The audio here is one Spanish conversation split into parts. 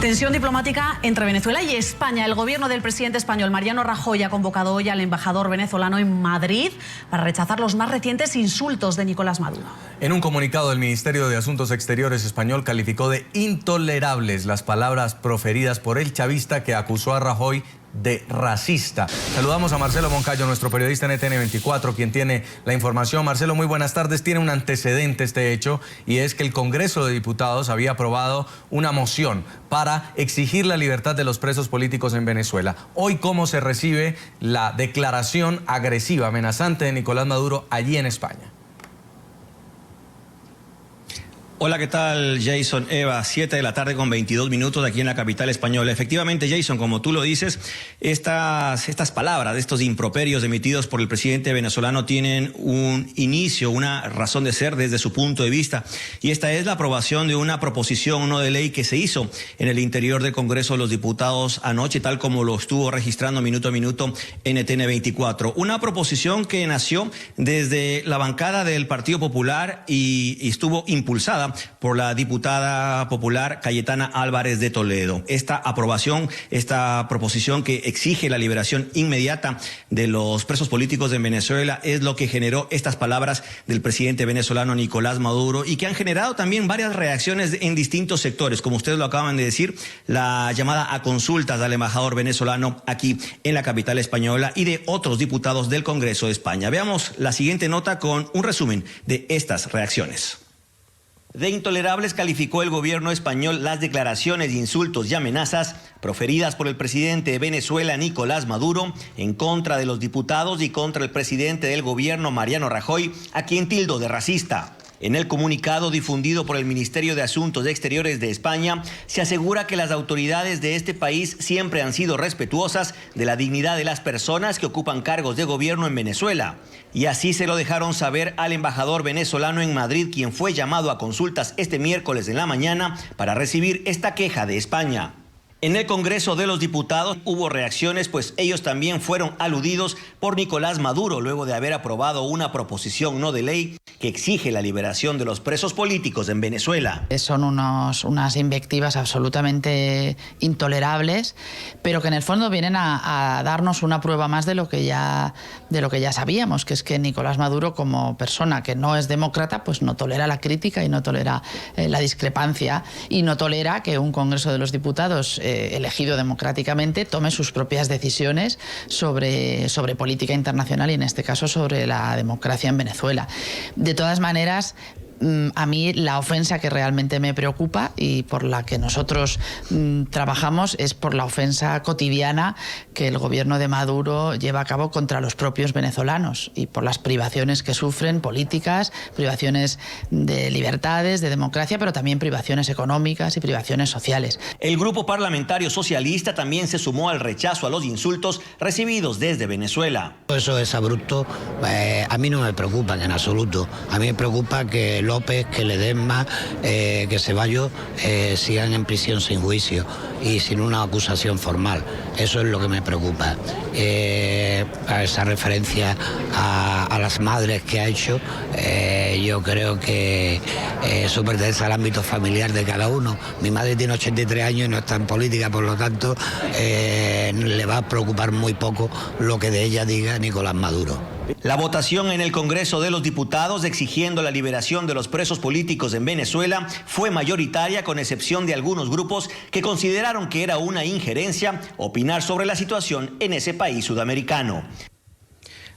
Tensión diplomática entre Venezuela y España. El gobierno del presidente español Mariano Rajoy ha convocado hoy al embajador venezolano en Madrid para rechazar los más recientes insultos de Nicolás Maduro. En un comunicado, el Ministerio de Asuntos Exteriores español calificó de intolerables las palabras proferidas por el chavista que acusó a Rajoy de racista. Saludamos a Marcelo Moncayo, nuestro periodista en NTN24, quien tiene la información. Marcelo, muy buenas tardes. Tiene un antecedente este hecho, y es que el Congreso de Diputados había aprobado una moción para exigir la libertad de los presos políticos en Venezuela. Hoy, ¿cómo se recibe la declaración agresiva, amenazante de Nicolás Maduro allí en España? Hola, ¿qué tal, Jason? Eva, 7 de la tarde con 22 minutos aquí en la capital española. Efectivamente, Jason, como tú lo dices, estas palabras, estos improperios emitidos por el presidente venezolano tienen un inicio, una razón de ser desde su punto de vista. Y esta es la aprobación de una proposición no de ley que se hizo en el interior del Congreso de los Diputados anoche, tal como lo estuvo registrando minuto a minuto NTN24. Una proposición que nació desde la bancada del Partido Popular y estuvo impulsada por la diputada popular Cayetana Álvarez de Toledo. Esta aprobación, esta proposición que exige la liberación inmediata de los presos políticos en Venezuela es lo que generó estas palabras del presidente venezolano Nicolás Maduro, y que han generado también varias reacciones en distintos sectores, como ustedes lo acaban de decir, la llamada a consultas al embajador venezolano aquí en la capital española y de otros diputados del Congreso de España. Veamos la siguiente nota con un resumen de estas reacciones. De intolerables calificó el gobierno español las declaraciones, insultos y amenazas proferidas por el presidente de Venezuela, Nicolás Maduro, en contra de los diputados y contra el presidente del gobierno, Mariano Rajoy, a quien tildó de racista. En el comunicado difundido por el Ministerio de Asuntos Exteriores de España, se asegura que las autoridades de este país siempre han sido respetuosas de la dignidad de las personas que ocupan cargos de gobierno en Venezuela. Y así se lo dejaron saber al embajador venezolano en Madrid, quien fue llamado a consultas este miércoles en la mañana para recibir esta queja de España. En el Congreso de los Diputados hubo reacciones, pues ellos también fueron aludidos por Nicolás Maduro luego de haber aprobado una proposición no de ley que exige la liberación de los presos políticos en Venezuela. Son unas invectivas absolutamente intolerables, pero que en el fondo vienen a darnos una prueba más de lo que ya sabíamos, que es que Nicolás Maduro, como persona que no es demócrata, pues no tolera la crítica y no tolera la discrepancia, y no tolera que un Congreso de los Diputados elegido democráticamente tome sus propias decisiones sobre política internacional, y en este caso sobre la democracia en Venezuela. De todas maneras, a mí la ofensa que realmente me preocupa y por la que nosotros trabajamos es por la ofensa cotidiana que el gobierno de Maduro lleva a cabo contra los propios venezolanos, y por las privaciones que sufren políticas, privaciones de libertades, de democracia, pero también privaciones económicas y privaciones sociales. El grupo parlamentario socialista también se sumó al rechazo a los insultos recibidos desde Venezuela. Eso es abrupto, a mí no me preocupa en absoluto. A mí me preocupa que López, que Ledesma, que Ceballos sigan en prisión sin juicio y sin una acusación formal. Eso es lo que me preocupa. A esa referencia a las madres que ha hecho, yo creo que eso pertenece al ámbito familiar de cada uno. Mi madre tiene 83 años y no está en política, por lo tanto le va a preocupar muy poco lo que de ella diga Nicolás Maduro. La votación en el Congreso de los Diputados exigiendo la liberación de los presos políticos en Venezuela fue mayoritaria, con excepción de algunos grupos que consideraron que era una injerencia opinar sobre la situación en ese país sudamericano.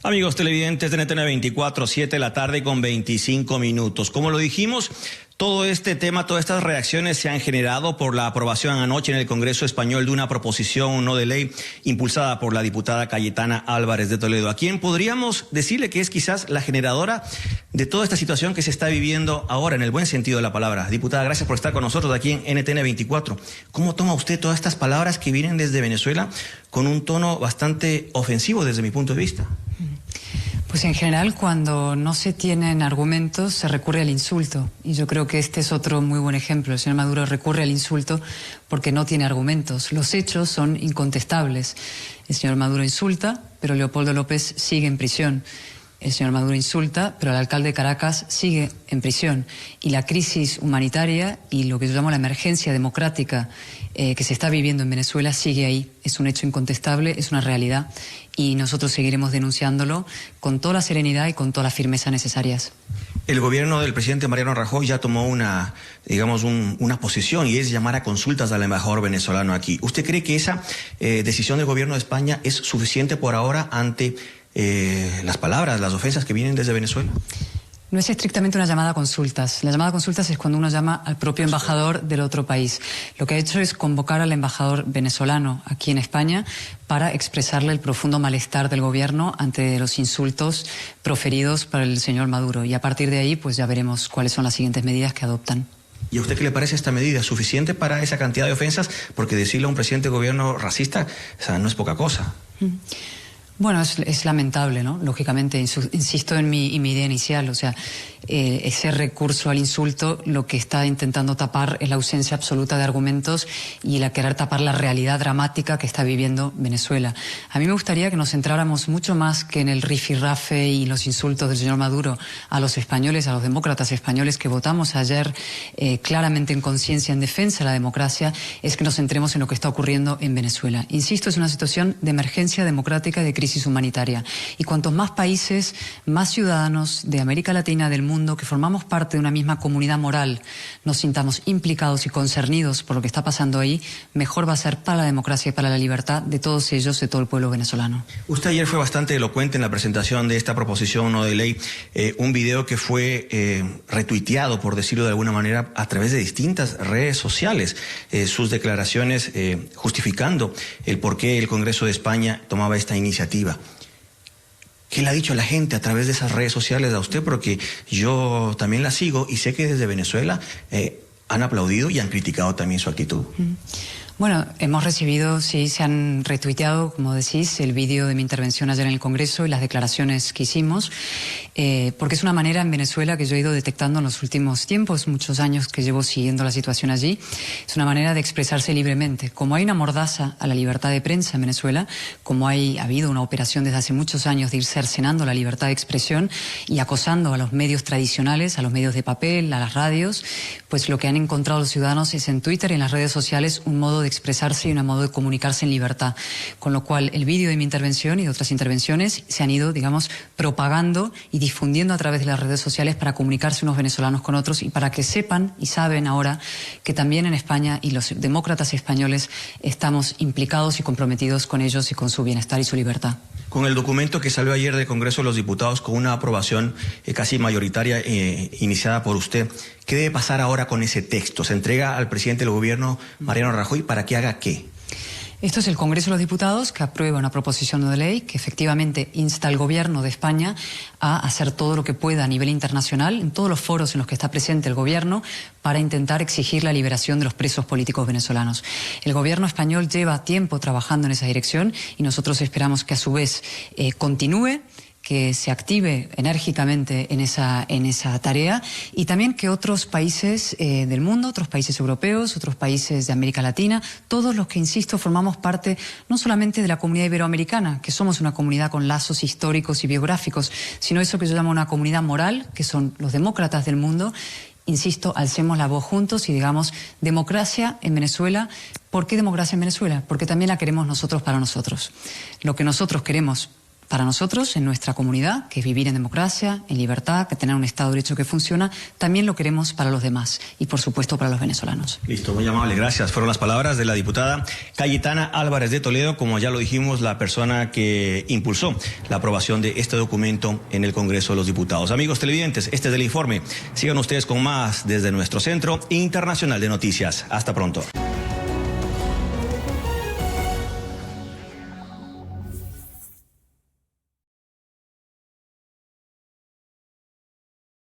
Amigos televidentes de NTN24, 7 de la tarde con 25 minutos. Como lo dijimos, todo este tema, todas estas reacciones se han generado por la aprobación anoche en el Congreso español de una proposición no de ley impulsada por la diputada Cayetana Álvarez de Toledo, a quien podríamos decirle que es quizás la generadora de toda esta situación que se está viviendo ahora, en el buen sentido de la palabra. Diputada, gracias por estar con nosotros aquí en NTN24. ¿Cómo toma usted todas estas palabras que vienen desde Venezuela con un tono bastante ofensivo desde mi punto de vista? Pues en general, cuando no se tienen argumentos, se recurre al insulto. Y yo creo que este es otro muy buen ejemplo. El señor Maduro recurre al insulto porque no tiene argumentos. Los hechos son incontestables. El señor Maduro insulta, pero Leopoldo López sigue en prisión. el señor Maduro insulta, pero el alcalde de Caracas sigue en prisión. Y la crisis humanitaria y lo que yo llamo la emergencia democrática que se está viviendo en Venezuela sigue ahí. Es un hecho incontestable, es una realidad. Y nosotros seguiremos denunciándolo con toda la serenidad y con toda la firmeza necesarias. El gobierno del presidente Mariano Rajoy ya tomó una posición, y es llamar a consultas al embajador venezolano aquí. ¿Usted cree que esa decisión del gobierno de España es suficiente por ahora ante las palabras, las ofensas que vienen desde Venezuela? No es estrictamente una llamada a consultas. La llamada a consultas es cuando uno llama al propio embajador del otro país. Lo que ha hecho es convocar al embajador venezolano aquí en España para expresarle el profundo malestar del gobierno ante los insultos proferidos por el señor Maduro. Y a partir de ahí, pues ya veremos cuáles son las siguientes medidas que adoptan. ¿Y a usted qué le parece esta medida? ¿Suficiente para esa cantidad de ofensas? Porque decirle a un presidente de gobierno racista, o sea, no es poca cosa. Bueno, es lamentable, ¿no? Lógicamente, insisto en mi idea inicial, o sea, ese recurso al insulto lo que está intentando tapar es la ausencia absoluta de argumentos y el querer tapar la realidad dramática que está viviendo Venezuela. A mí me gustaría que nos centráramos mucho más que en el rifirrafe y los insultos del señor Maduro a los españoles, a los demócratas españoles que votamos ayer claramente en conciencia en defensa de la democracia, es que nos centremos en lo que está ocurriendo en Venezuela. Insisto, es una situación de emergencia democrática y de crisis humanitaria. Y cuantos más países, más ciudadanos de América Latina, del mundo, que formamos parte de una misma comunidad moral, nos sintamos implicados y concernidos por lo que está pasando ahí, mejor va a ser para la democracia y para la libertad de todos ellos, de todo el pueblo venezolano. Usted ayer fue bastante elocuente en la presentación de esta proposición no de ley, un video que fue retuiteado, por decirlo de alguna manera, a través de distintas redes sociales, sus declaraciones justificando el por qué el Congreso de España tomaba esta iniciativa. ¿Qué le ha dicho la gente a través de esas redes sociales a usted? Porque yo también la sigo y sé que desde Venezuela han aplaudido y han criticado también su actitud. Bueno, hemos recibido, sí, se han retuiteado, como decís, el vídeo de mi intervención ayer en el Congreso y las declaraciones que hicimos, porque es una manera en Venezuela que yo he ido detectando en los últimos tiempos, muchos años que llevo siguiendo la situación allí, es una manera de expresarse libremente. Como hay una mordaza a la libertad de prensa en Venezuela, como ha habido una operación desde hace muchos años de ir cercenando la libertad de expresión y acosando a los medios tradicionales, a los medios de papel, a las radios, pues lo que han encontrado los ciudadanos es en Twitter y en las redes sociales un modo de expresarse y un modo de comunicarse en libertad. Con lo cual, el vídeo de mi intervención y de otras intervenciones se han ido, digamos, propagando y difundiendo a través de las redes sociales para comunicarse unos venezolanos con otros y para que sepan y saben ahora que también en España y los demócratas españoles estamos implicados y comprometidos con ellos y con su bienestar y su libertad. Con el documento que salió ayer del Congreso de los Diputados con una aprobación casi mayoritaria iniciada por usted, ¿qué debe pasar ahora con ese texto? ¿Se entrega al presidente del gobierno, Mariano Rajoy, para que haga qué? Esto es el Congreso de los Diputados que aprueba una proposición de ley que efectivamente insta al Gobierno de España a hacer todo lo que pueda a nivel internacional, en todos los foros en los que está presente el Gobierno, para intentar exigir la liberación de los presos políticos venezolanos. El Gobierno español lleva tiempo trabajando en esa dirección y nosotros esperamos que a su vez continúe, que se active enérgicamente en esa tarea y también que otros países del mundo, otros países europeos, otros países de América Latina, todos los que, insisto, formamos parte no solamente de la comunidad iberoamericana, que somos una comunidad con lazos históricos y biográficos, sino eso que yo llamo una comunidad moral, que son los demócratas del mundo. Insisto, alcemos la voz juntos y digamos democracia en Venezuela. ¿Por qué democracia en Venezuela? Porque también la queremos nosotros para nosotros. Lo que nosotros queremos para nosotros, en nuestra comunidad, que es vivir en democracia, en libertad, que tener un Estado de Derecho que funciona, también lo queremos para los demás y, por supuesto, para los venezolanos. Listo, muy amable, gracias. Fueron las palabras de la diputada Cayetana Álvarez de Toledo, como ya lo dijimos, la persona que impulsó la aprobación de este documento en el Congreso de los Diputados. Amigos televidentes, este es el informe. Sigan ustedes con más desde nuestro Centro Internacional de Noticias. Hasta pronto.